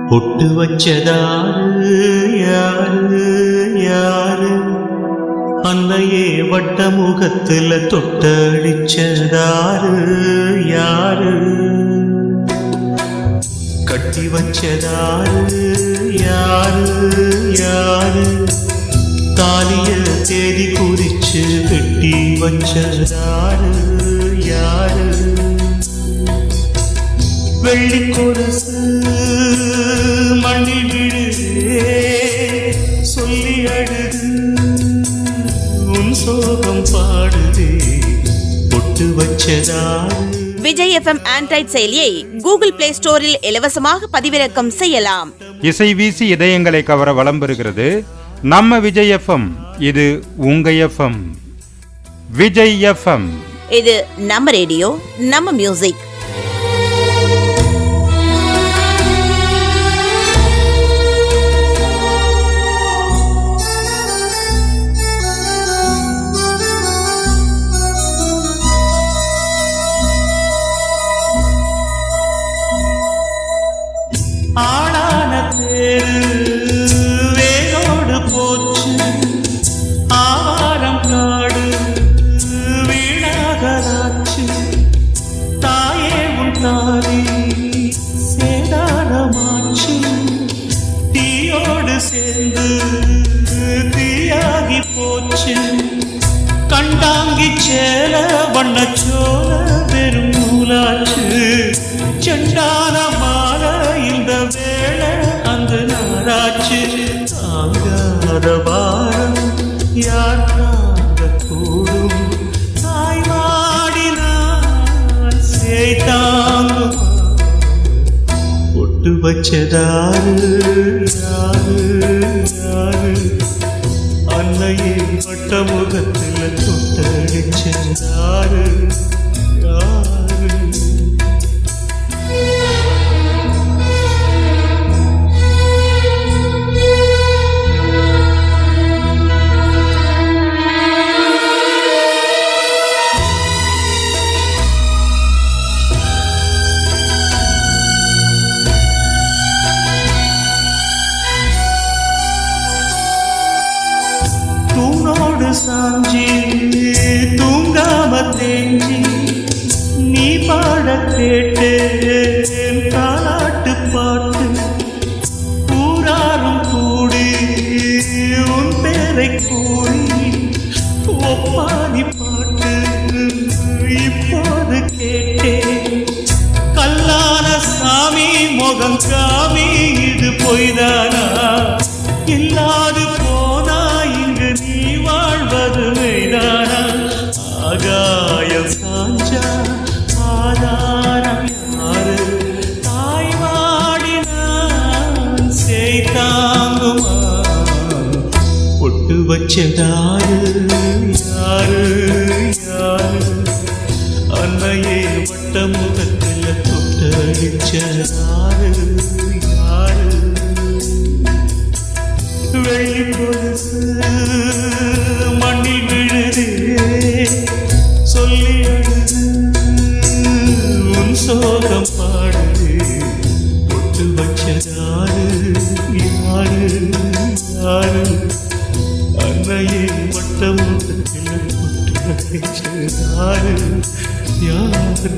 பொட்டு வச்சதாரு யாரு யாரு, அன்னையே வட்ட முகத்துல தொட்டடிச்சதாரு யாரு, கட்டி வச்சதாரு யாரு யாரு, தாலிய தேடி குறிச்சு கட்டி வச்சதாரு யாரு, வெள்ளி கொலுசு மண்ணில் விழுதே சொல்லி அழுது உன் சோகம் பாடுதே பொட்டு வச்சதாரு. விஜய் FM ஆண்ட்ராய்ட் செயலியை கூகுள் பிளே ஸ்டோரில் இலவசமாக பதிவிறக்கம் செய்யலாம். இசை வீசி இதயங்களை கவர வலம் பெறுகிறது நம்ம விஜய் FM. இது உங்க FM. விஜய் FM. இது நம்ம ரேடியோ, நம்ம மியூசிக். ஆளான தேரு வேரோடு போச்சு, ஆவாரம் காடு வீணாகலாச்சு, தாயே உன் தாரி சேதாரமாச்சு, தீயோடு சேர்ந்து தீயாகி போச்சு, கண்டாங்கி சேல வண்ணச்சோல வெறும் நூலாச்சு, செண்டான மாலை இந்த வேளை அந்த நாராச்சு, தாங்காத பாரம் யார் தாங்க கூடும், தாய் மாடினால் சேய்தாங்கும் பொட்டு வச்சதாரு யாரு யாரு, அன்னையே வட்ட முகத்தில் தொட்டடிச்சதாரு யாரு. தூணோடு சாஞ்சி தூங்காம தேஞ்சி நீ பாட கேட்டேன் தாலாட்டு பாட்டு, ஊராரும் கூடி உன் பேரை கூடி ஒப்பாரி பாட்டு இப்போது கேட்டேன், கல்லான சாமி முகம் காமி இது பொய்தானா, இல்லாது போனா இங்கு நீ வாழ்வது மெய்தானா, ஆகாயம் சாஞ்சா ஆதாரம் யாரு, தாய் வாடினான் செய்தாங்குமா பொட்டு வச்சதாரு யாரு யாரு, அன்னையே வட்ட முகத்தில் தொட்டடிச்சதாரு யாரு, வெள்ளி கொலுசு மண்ணில் விழுதே சொல்லி அழுது உன் சோகம் பாடுது பொட்டு வச்சதாரு யாரு யாரு, அன்னையே வட்ட முகத்தில் தொட்டடிச்சதாரு யாரு.